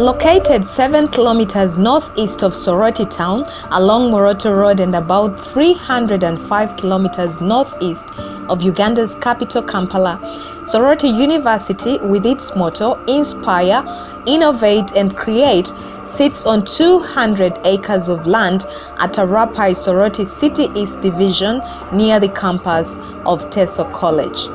Located 7 kilometers northeast of Soroti town along Amuria Road and about 305 kilometers northeast of Uganda's capital Kampala, Soroti University, with its motto Inspire, Innovate and Create, sits on 200 acres of land at Arapai, Soroti City East Division near the campus of Teso College.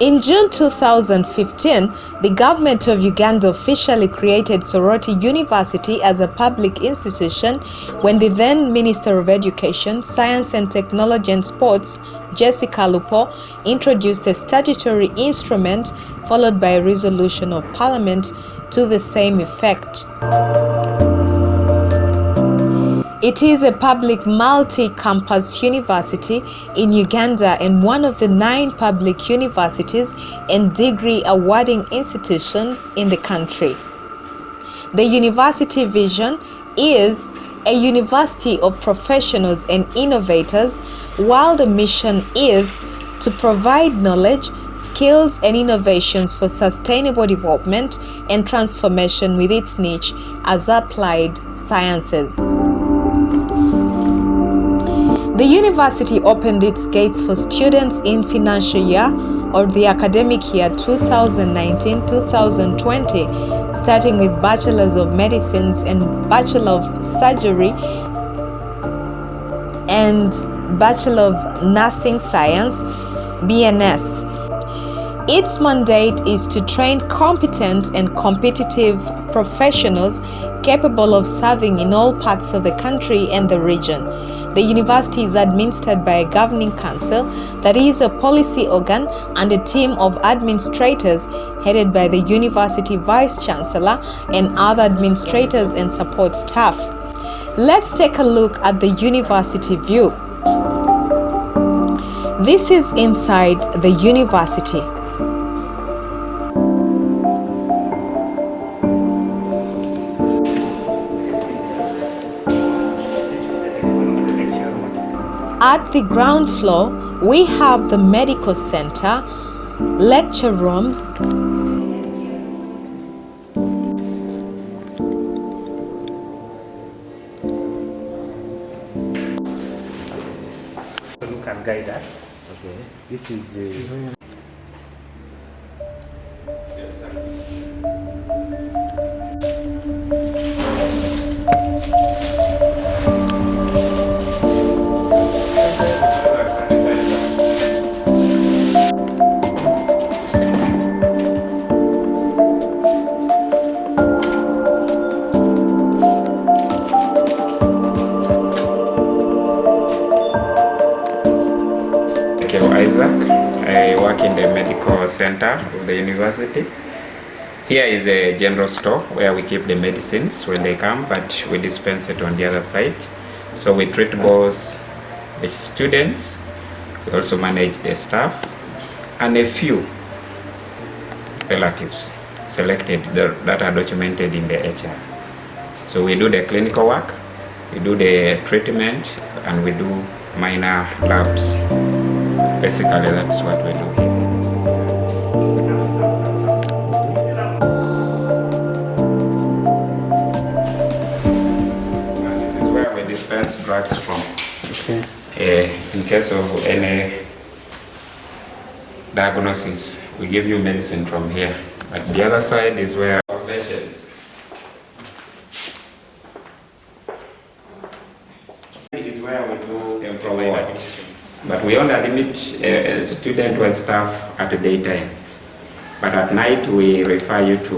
In June 2015, the government of Uganda officially created Soroti University as a public institution when the then Minister of Education, Science and Technology and Sports, Jessica Lupo, introduced a statutory instrument followed by a resolution of Parliament to the same effect. It is a public multi-campus university in Uganda and one of the 9 public universities and degree awarding institutions in the country. The university vision is a university of professionals and innovators, while the mission is to provide knowledge, skills and innovations for sustainable development and transformation with its niche as applied sciences. The university opened its gates for students in financial year or the academic year 2019-2020, starting with Bachelors of Medicines and Bachelor of Surgery and Bachelor of Nursing Science, BNS. Its mandate is to train competent and competitive professionals capable of serving in all parts of the country and the region. The university is administered by a governing council, that is a policy organ, and a team of administrators headed by the university vice chancellor and other administrators and support staff. Let's take a look at the university view. This is inside the university. At the ground floor, we have the medical center, lecture rooms, who can guide us. Okay, this is I work in the medical center of the university. Here is a general store where we keep the medicines when they come, but we dispense it on the other side. So we treat both the students, we also manage the staff, and a few relatives selected that are documented in the HR. So we do the clinical work, we do the treatment, and we do minor labs. Basically, that's what we do here. And this is where we dispense drugs from. okay. In case of any diagnosis, we give you medicine from here. But the other side is where our patients. It is where we do temporary work. But we only limit student and staff at the daytime. But at night we refer you to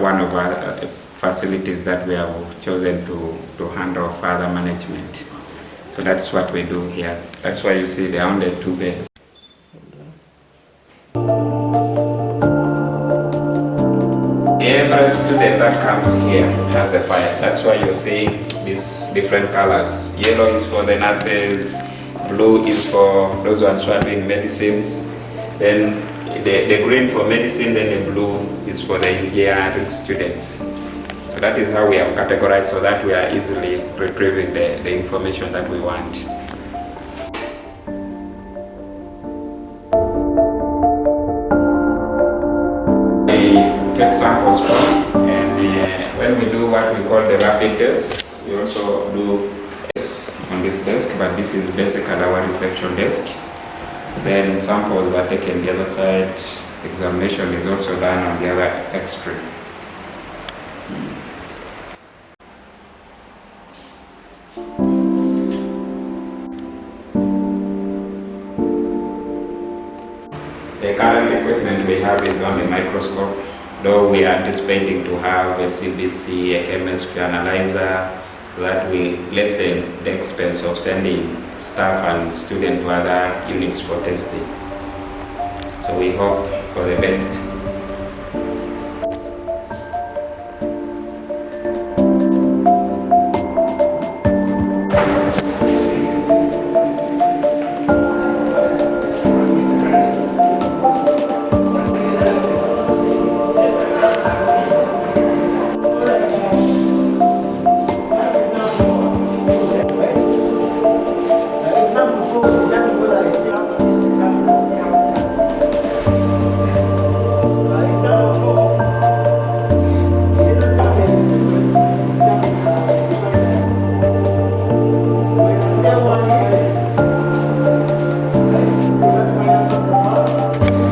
one of our facilities that we have chosen to handle further management. So that's what we do here. That's why you see there are only 2 beds. Every student that comes here has a file. That's why you're seeing these different colors. Yellow is for the nurses, blue is for those ones who are doing medicines, then the green for medicine, then the blue is for the engineering students. So that is how we have categorized so that we are easily retrieving the information that we want. like sample spot. And when we do what we call the rapid test, we also do tests on this desk, but this is basically our reception desk. Then samples are taken the other side. Examination is also done on the other extreme. The current equipment we have is on the microscope, though we are anticipating to have a CBC, a chemistry analyzer, that will lessen the expense of sending staff and students to other units for testing. So we hope for the best.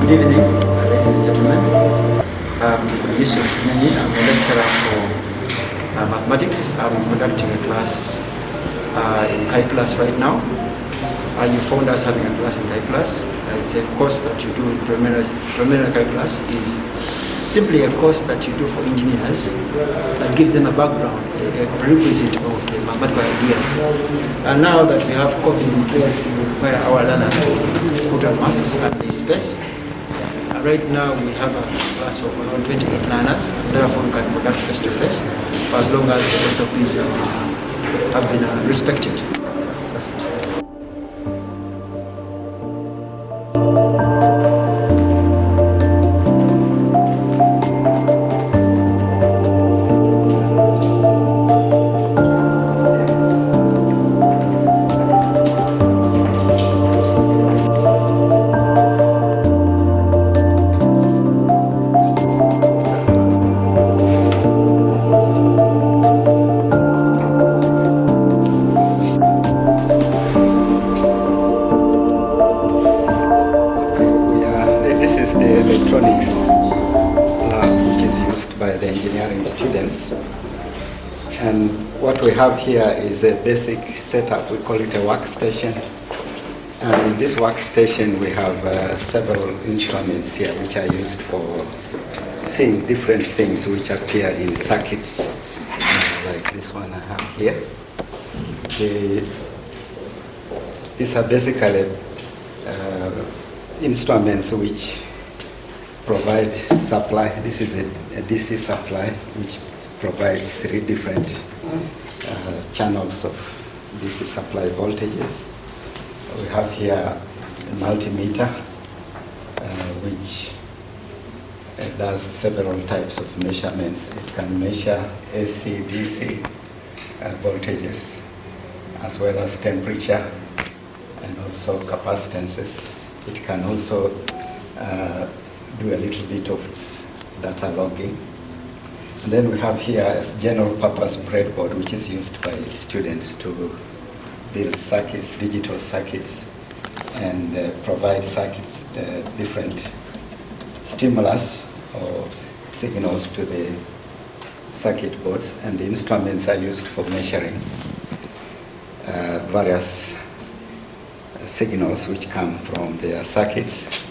Good evening, ladies and gentlemen. I'm Yusuf Nani. I'm a lecturer for mathematics. I'm conducting a class in calculus right now. You found us having a class in calculus. It's a course that you do in preliminary calculus. Is simply a course that you do for engineers that gives them a background, a prerequisite of the mathematical ideas. And now that we have COVID in place, we require our learners to put on masks at the space. Right now we have a class of around 28 learners, and therefore we can conduct face-to-face as long as the SOPs have been respected. That's it. Electronics lab, which is used by the engineering students. And what we have here is a basic setup. We call it a workstation. And in this workstation, we have several instruments here which are used for seeing different things which appear in circuits, like this one I have here. These are basically instruments which provide supply. This is a DC supply which provides 3 different channels of DC supply voltages. We have here a multimeter which does several types of measurements. It can measure AC, DC voltages, as well as temperature and also capacitances. It can also do a little bit of data logging. And then we have here a general purpose breadboard, which is used by students to build circuits, digital circuits, and provide circuits, different stimulus or signals to the circuit boards. And the instruments are used for measuring various signals which come from their circuits.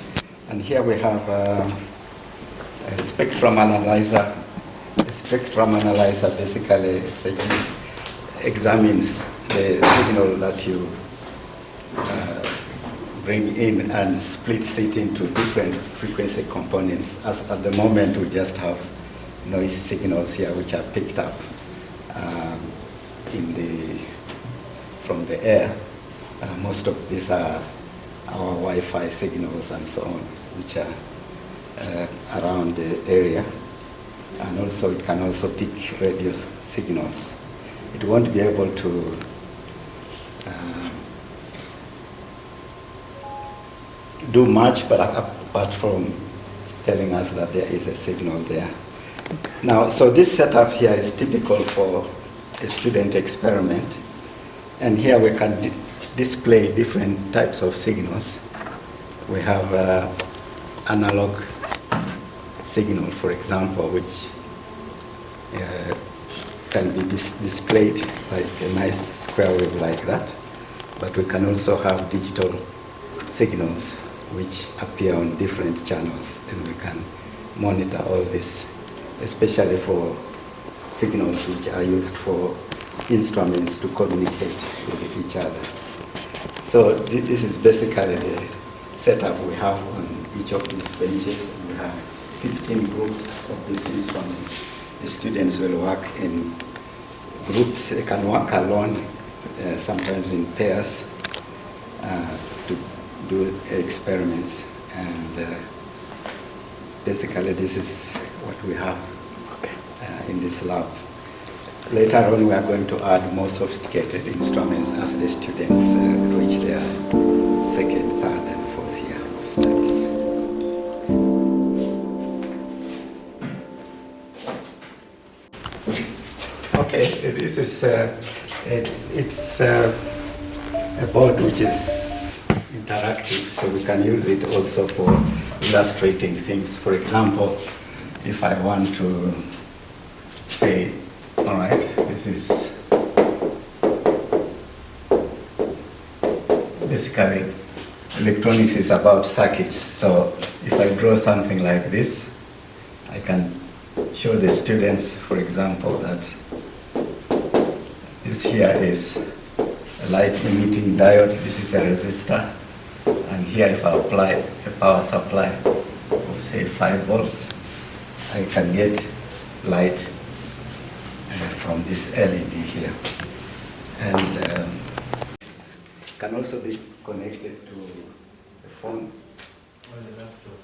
And here we have a spectrum analyzer. A spectrum analyzer basically examines the signal that you bring in and splits it into different frequency components. As at the moment, we just have noise signals here which are picked up from the air. Most of these are our Wi-Fi signals and so on, which are around the area. And also it can also pick radio signals. It won't be able to do much, but apart from telling us that there is a signal there. Now, so this setup here is typical for a student experiment. And here we can display different types of signals. We have analog signal, for example, which can be displayed like a nice square wave like that. But we can also have digital signals which appear on different channels, and we can monitor all this, especially for signals which are used for instruments to communicate with each other. So this is basically the setup we have on each of these benches. We have 15 groups of these instruments. The students will work in groups. They can work alone, sometimes in pairs, to do experiments. And basically this is what we have in this lab. Later on, we are going to add more sophisticated instruments as the students reach their second, third, and fourth year of studies. Okay, this is it's a board which is interactive, so we can use it also for illustrating things. For example, if I want to say, all right, this is basically electronics is about circuits. So if I draw something like this, I can show the students, for example, that this here is a light emitting diode, this is a resistor, and here if I apply a power supply of say 5 volts, I can get light from this LED here. And can also be connected to the phone or the laptop.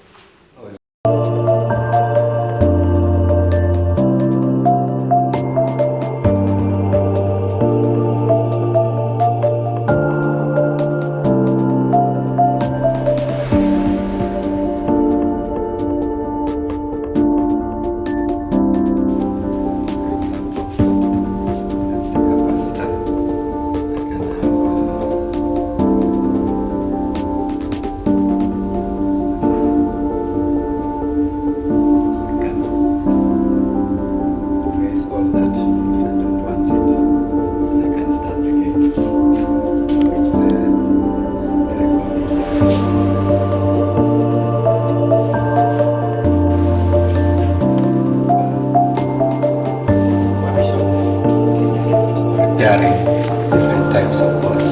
Different types of boards.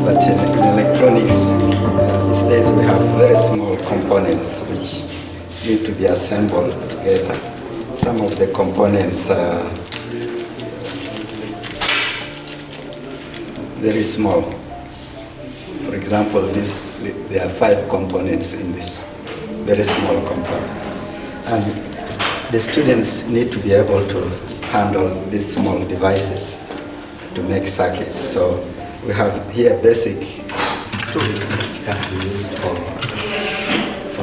But in electronics, these days we have very small components which need to be assembled together. Some of the components are very small. For example, there are 5 components in this very small component. And the students need to be able to handle these small devices to make circuits. So we have here basic tools which can be used for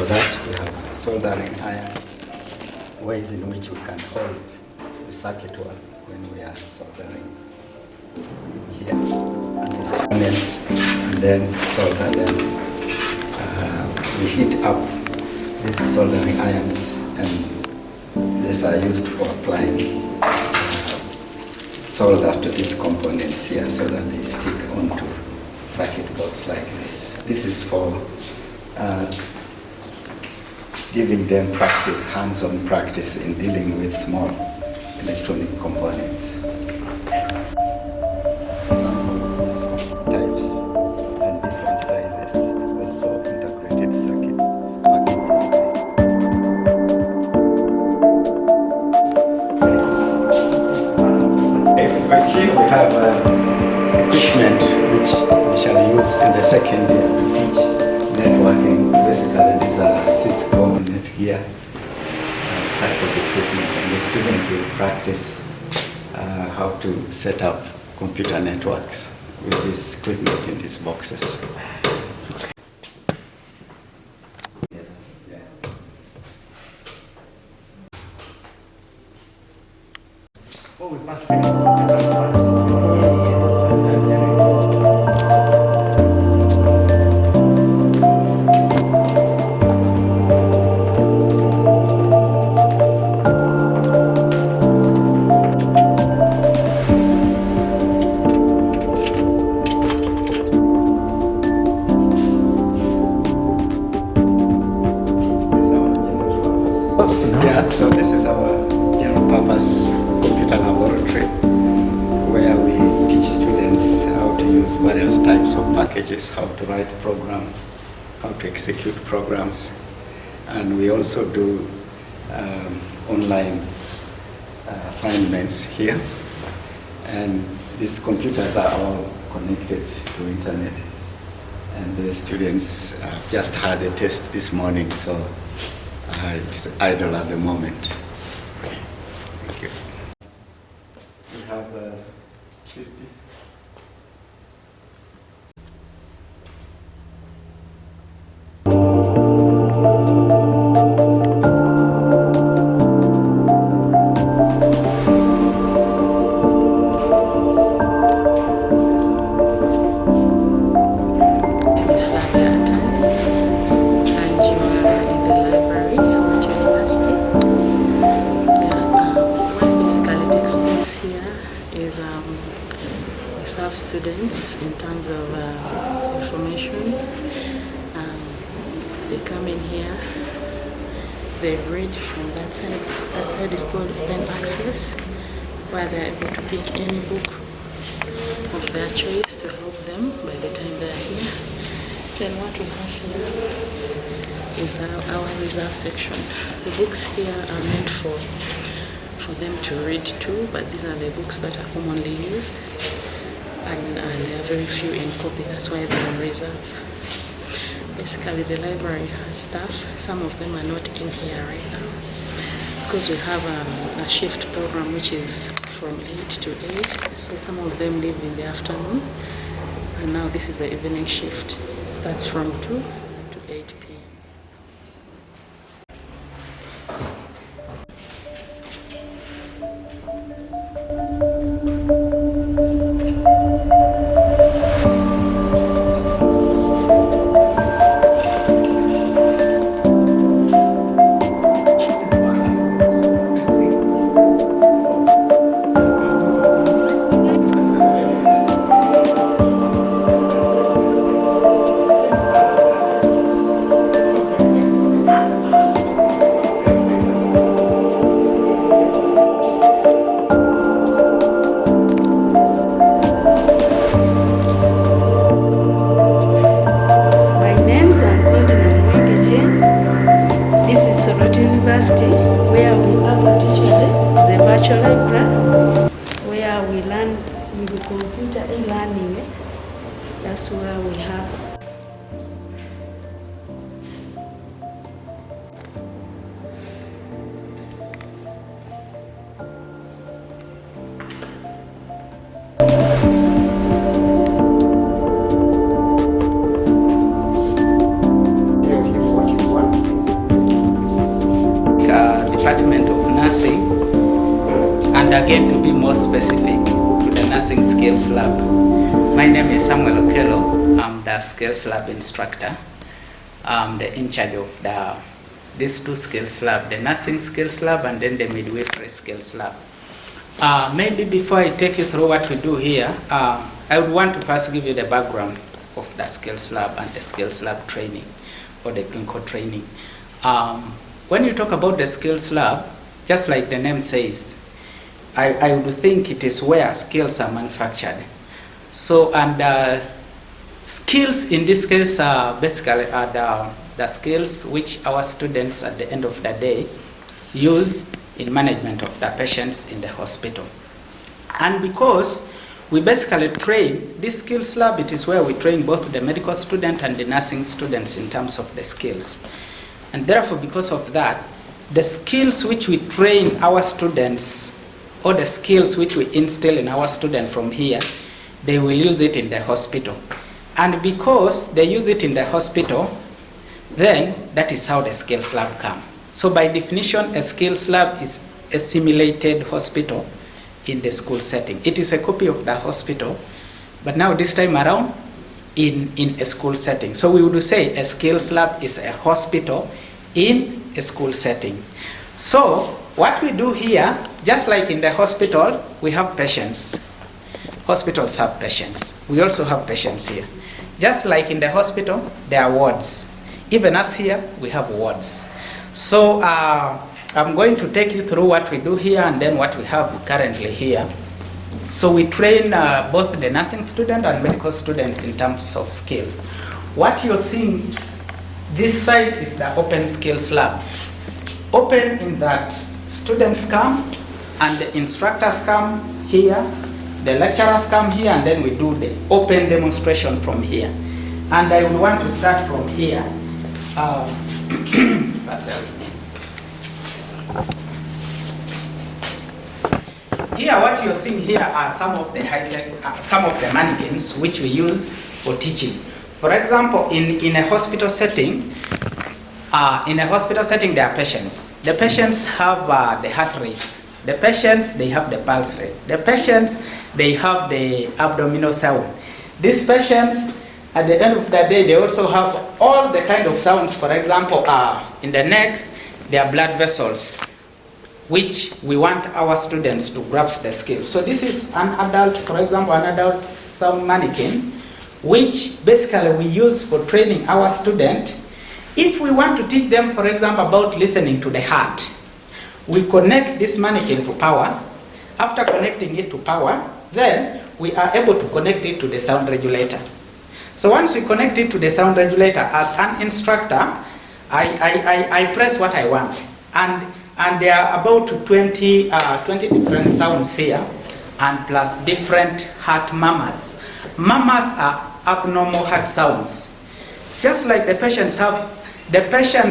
that. We have soldering iron, ways in which we can hold the circuit wall when we are soldering in here. And these components, and then solder them. We heat up these soldering irons, and these are used for applying solder to these components here so that they stick onto circuit boards like this. This is for giving them practice, hands-on practice in dealing with small electronic components. Some of these types and different sizes, also integrated circuits packages. Here we have equipment which we shall use in the second year to teach networking. Basically, these are Cisco Netgear type of equipment, and the students will practice how to set up computer networks with this equipment in these boxes. So this is our general purpose computer laboratory, where we teach students how to use various types of packages, how to write programs, how to execute programs. And we also do online assignments here. And these computers are all connected to internet. And the students just had a test this morning, so it's idle at the moment. Thank you. We have 50. Students in terms of information. They come in here, they read from that side. That side is called open access, where they're able to pick any book of their choice to help them by the time they're here. Then what we have here is our reserve section. The books here are meant for them to read too, but these are the books that are commonly used. And there are very few in copy, that's why they're on reserve. Basically, the library has staff. Some of them are not in here right now because we have a shift program which is from 8 to 8. So some of them leave in the afternoon, and now this is the evening shift. It starts from 2 to 8 p.m. Soroti University, where we have particularly the virtual library, where we learn with computer e-learning. That's where we have. Department of Nursing, and again to be more specific to the Nursing Skills Lab. My name is Samuel Okello. I'm the Skills Lab instructor. I'm in charge of these two Skills Lab, the Nursing Skills Lab and then the Midwifery Skills Lab. Maybe before I take you through what we do here, I would want to first give you the background of the Skills Lab and the Skills Lab training or the clinical training. When you talk about the Skills Lab, just like the name says, I would think it is where skills are manufactured. So, and skills in this case basically are the skills which our students at the end of the day use in management of the patients in the hospital. And because we basically train, this Skills Lab, it is where we train both the medical student and the nursing students in terms of the skills. And therefore, because of that, the skills which we train our students, or the skills which we instill in our students from here, they will use it in the hospital. And because they use it in the hospital, then that is how the Skills Lab comes. So by definition, a Skills Lab is a simulated hospital in the school setting. It is a copy of the hospital, but now this time around in a school setting. So we would say a Skills Lab is a hospital in a school setting. So what we do here, just like in the hospital, we have patients. Hospitals have patients. We also have patients here. Just like in the hospital, there are wards. Even us here, we have wards. So I'm going to take you through what we do here and then what we have currently here. So we train both the nursing student and medical students in terms of skills. What you're seeing, this side is the open skills lab. Open in that students come and the instructors come here, the lecturers come here, and then we do the open demonstration from here. And I would want to start from here. Here, what you're seeing here are some of the high-tech, some of the mannequins which we use for teaching. For example, in a hospital setting, there are patients. The patients have the heart rates. The patients, they have the pulse rate. The patients, they have the abdominal sound. These patients, at the end of the day, they also have all the kind of sounds. For example, in the neck, there are blood vessels, which we want our students to grasp the skills. So this is an adult, for example, an adult sound mannequin, which basically we use for training our student. If we want to teach them, for example, about listening to the heart, we connect this mannequin to power. After connecting it to power, then we are able to connect it to the sound regulator. So once we connect it to the sound regulator, as an instructor, I press what I want. And there are about 20 different sounds here, and plus different heart murmurs. Murmurs are abnormal heart sounds. Just like the patients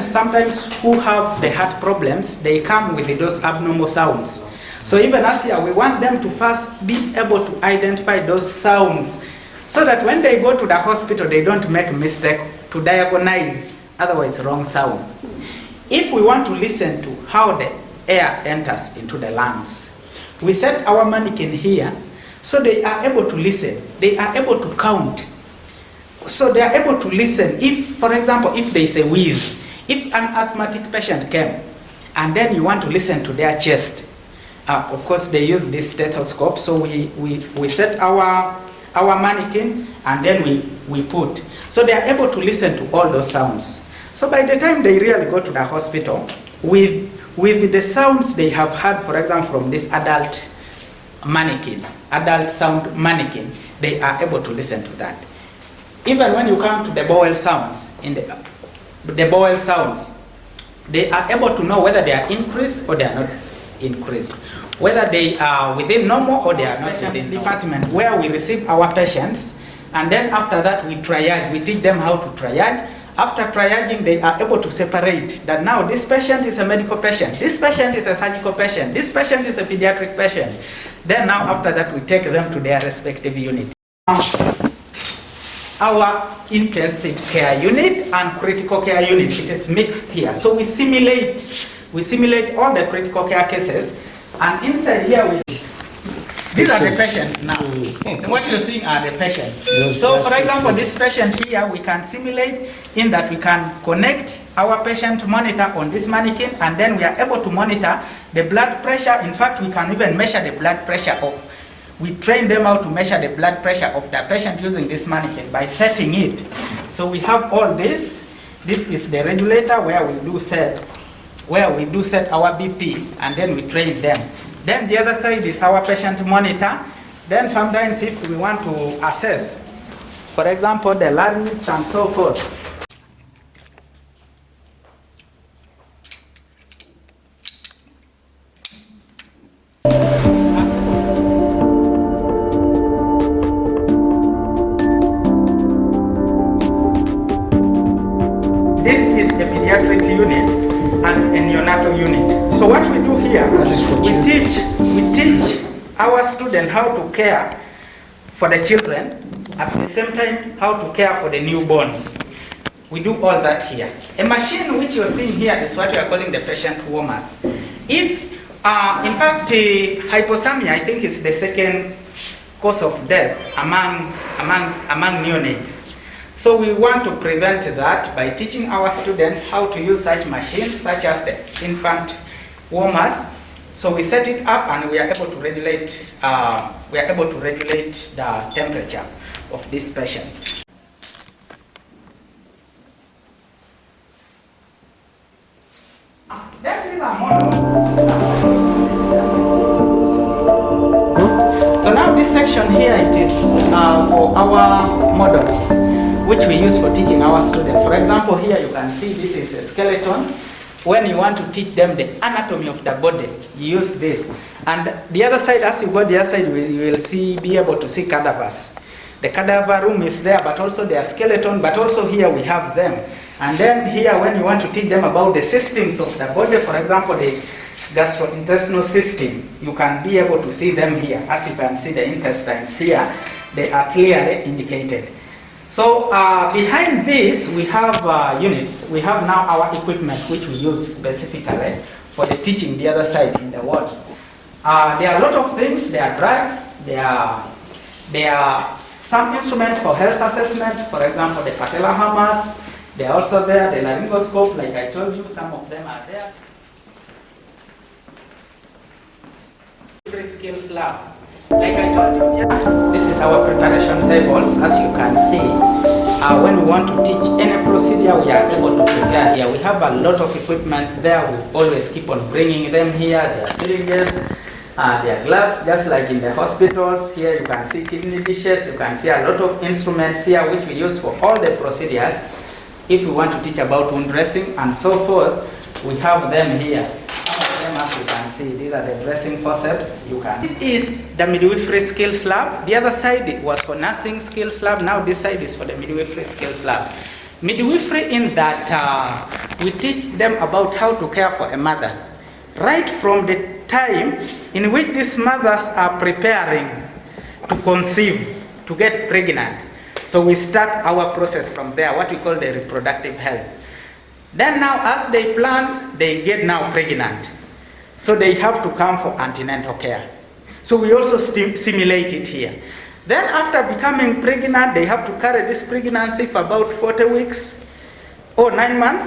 sometimes who have the heart problems, they come with those abnormal sounds. So even as here, we want them to first be able to identify those sounds so that when they go to the hospital, they don't make a mistake to diagnose otherwise wrong sound. If we want to listen to how the air enters into the lungs, we set our mannequin here so they are able to listen. They are able to count. So they are able to listen. If, for example, if there is a wheeze, if an asthmatic patient came and then you want to listen to their chest, of course they use this stethoscope. So we set our mannequin and then we put. So they are able to listen to all those sounds. So by the time they really go to the hospital, with the sounds they have heard, for example, from this adult mannequin, adult sound mannequin, they are able to listen to that. Even when you come to the bowel sounds, the bowel sounds, they are able to know whether they are increased or they are not increased, whether they are within normal or they are not within department where we receive our patients, and then after that we triage. We teach them how to triage. After triaging, they are able to separate that now this patient is a medical patient, this patient is a surgical patient, this patient is a pediatric patient. Then now after that, we take them to their respective unit. Our intensive care unit and critical care unit, it is mixed here. So we simulate all the critical care cases, and inside here these are the patients now. What you're seeing are the patients. So for example, this patient here, we can simulate in that we can connect our patient monitor on this mannequin, and then we are able to monitor the blood pressure. In fact, we can even measure the blood pressure we train them how to measure the blood pressure of the patient using this mannequin by setting it. So we have all this. This is the regulator where we do set our BP, and then we train them. Then the other side is our patient monitor. Then sometimes if we want to assess, for example, the larynx and so forth. This is a pediatric unit and a neonatal unit. So what we do here, we teach our students how to care for the children, at the same time how to care for the newborns. We do all that here. A machine which you're seeing here is what we are calling the patient warmers. If, in fact, hypothermia, I think it's the second cause of death among neonates. So we want to prevent that by teaching our students how to use such machines, such as the infant warmers. So we set it up, and we are able to regulate. The temperature of this patient. Then these are some models. So now this section here, it is for our models, which we use for teaching our students. For example, here you can see this is a skeleton. When you want to teach them the anatomy of the body, you use this. And the other side, as you go the other side, you will be able to see cadavers. The cadaver room is there, but also their skeleton, but also here we have them. And then here, when you want to teach them about the systems of the body, for example, the gastrointestinal system, you can be able to see them here. As you can see the intestines here, they are clearly indicated. So behind this, we have units. We have now our equipment, which we use specifically for the teaching the other side in the wards. There are a lot of things. There are drugs. There are some instruments for health assessment. For example, the patella hammers. They are also there. The laryngoscope, like I told you, some of them are there. Skills lab. Like I told you, yeah, this is our preparation tables. As you can see, when we want to teach any procedure, we are able to prepare here. We have a lot of equipment there. We always keep on bringing them here. There are syringes, there are gloves, just like in the hospitals. Here you can see kidney dishes. You can see a lot of instruments here, which we use for all the procedures. If we want to teach about wound dressing and so forth, we have them here. As you can see, these are the dressing forceps. This is the midwifery skills lab. The other side was for nursing skills lab. Now this side is for the midwifery skills lab. Midwifery in that we teach them about how to care for a mother. Right from the time in which these mothers are preparing to conceive, to get pregnant. So we start our process from there, what we call the reproductive health. Then now as they plan, they get now pregnant. So they have to come for antenatal care. So we also simulate it here. Then after becoming pregnant, they have to carry this pregnancy for about 40 weeks or 9 months.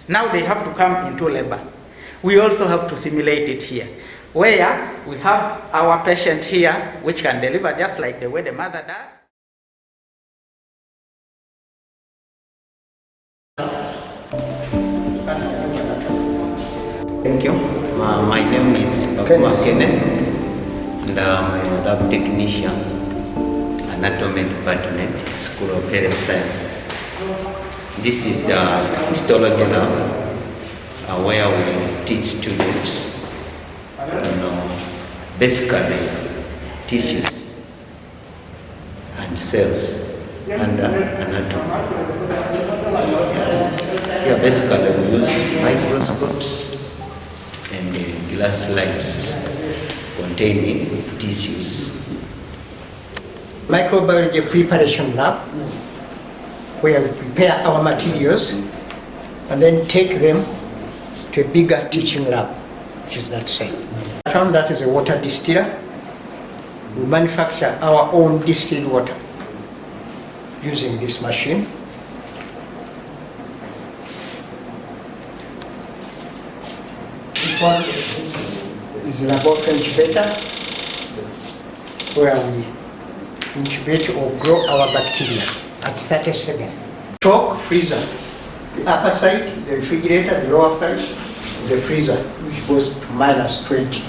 Now they have to come into labor. We also have to simulate it here, where we have our patient here, which can deliver just like the way the mother does. Thank you. My name is Dr. Kenneth, and I'm a lab technician, anatomy department, School of Health Sciences. This is the histology lab, where we teach students basically tissues and cells and anatomy. Yeah, basically we use microscopes and glass slides containing tissues. Microbiology preparation lab, where we prepare our materials and then take them to a bigger teaching lab, which is that side. That is a water distiller. We manufacture our own distilled water using this machine. This one is a laboratory incubator, where we incubate or grow our bacteria at 37. Chalk freezer. The upper side is a refrigerator, the lower side is a freezer, which goes to -20.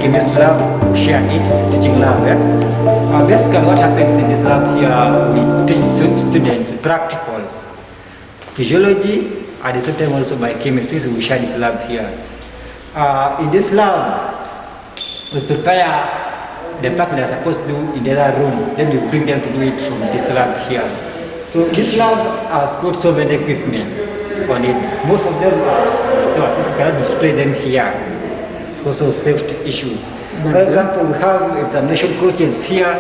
chemist lab, we share it, teaching lab. Basically what happens in this lab here, we teach students practicals, physiology, at the same time also biochemistry, so we share this lab here. In this lab, we prepare the part they are supposed to do in the other room, then we bring them to do it from this lab here. So this lab has got so many equipments on it. Most of them are stored, since we cannot display them here because of theft issues. For example, we have examination coaches here,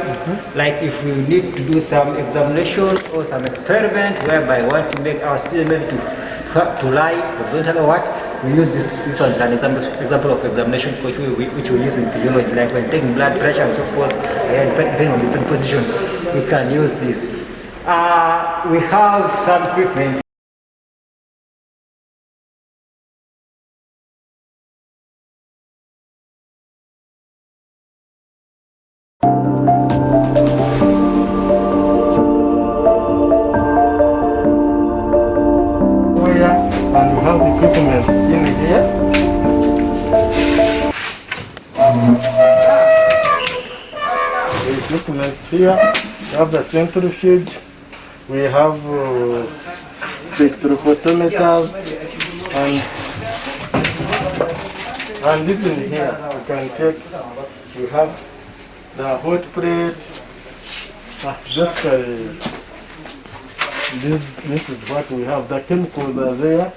like if we need to do some examination or some experiment whereby we want to make our student maybe to lie or don't know what, we use this one as an example of examination coach which we use in physiology, like when taking blood pressure and so forth, and depending on different positions, we can use this. We have some equipment. And we have equipment in here. The equipment here, we have the centrifuge, we have spectrophotometers, and even here we can check. We have the hot plate. This is what we have. The chemicals are there.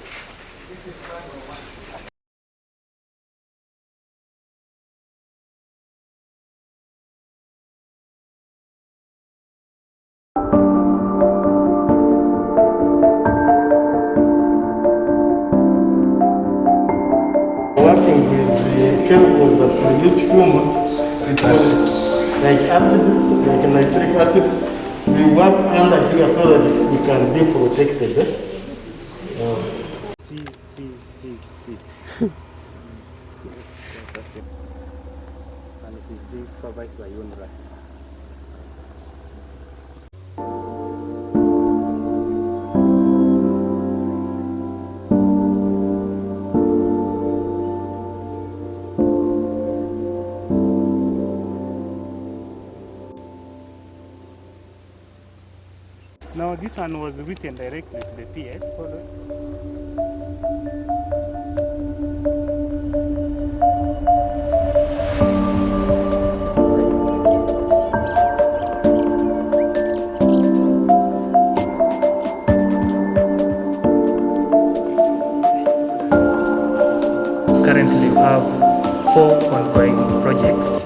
Working with the chemicals that produce fumes, like acids, like nitric acid. We work under here so that we can be protected. See. And it is being supervised by UNRWA. Now this one was written directly to the PS. Currently we have 4 ongoing projects.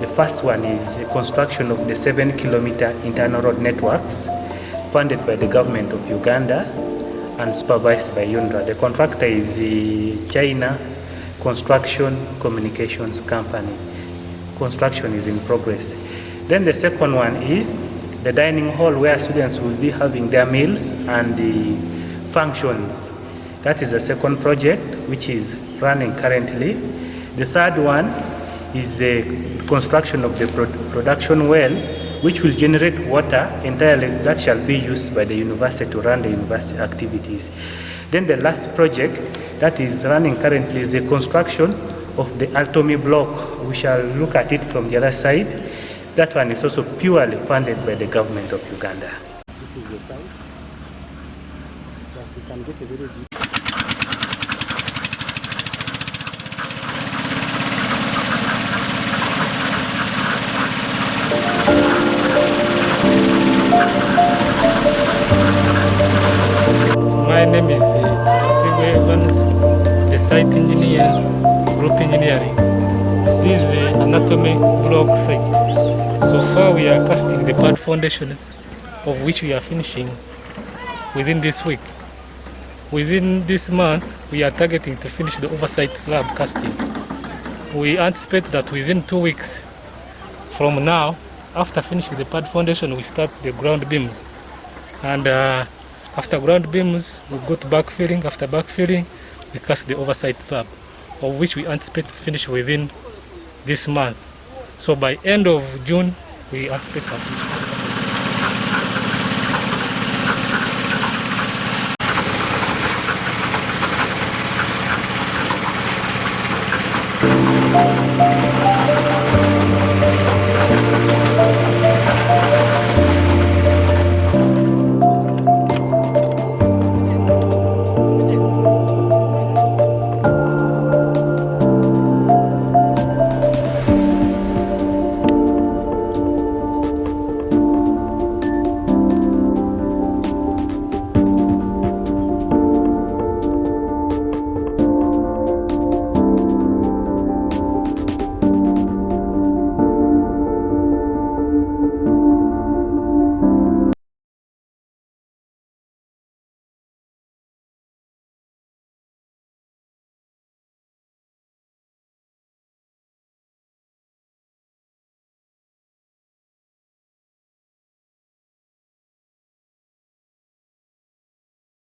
The first one is the construction of the 7-kilometer internal road networks funded by the government of Uganda and supervised by UNRWA. The contractor is the China Construction Communications Company. Construction is in progress. Then the second one is the dining hall where students will be having their meals and the functions. That is the second project which is running currently. The third one is the construction of the production well, which will generate water entirely that shall be used by the university to run the university activities. Then the last project that is running currently is the construction of the Altomi block. We shall look at it from the other side. That one is also purely funded by the government of Uganda. This is the site that we can get a very deep. My name is Asiwe Evans, the site engineer, group engineering. This is the anatomy block site. So far we are casting the pad foundations, of which we are finishing within this week. Within this month, we are targeting to finish the oversight slab casting. We anticipate that within 2 weeks from now, after finishing the pad foundation, we start the ground beams. And after ground beams, we go to backfilling. After backfilling, we cast the oversight slab, of which we anticipate to finish within this month. So by end of June, we anticipate to finish.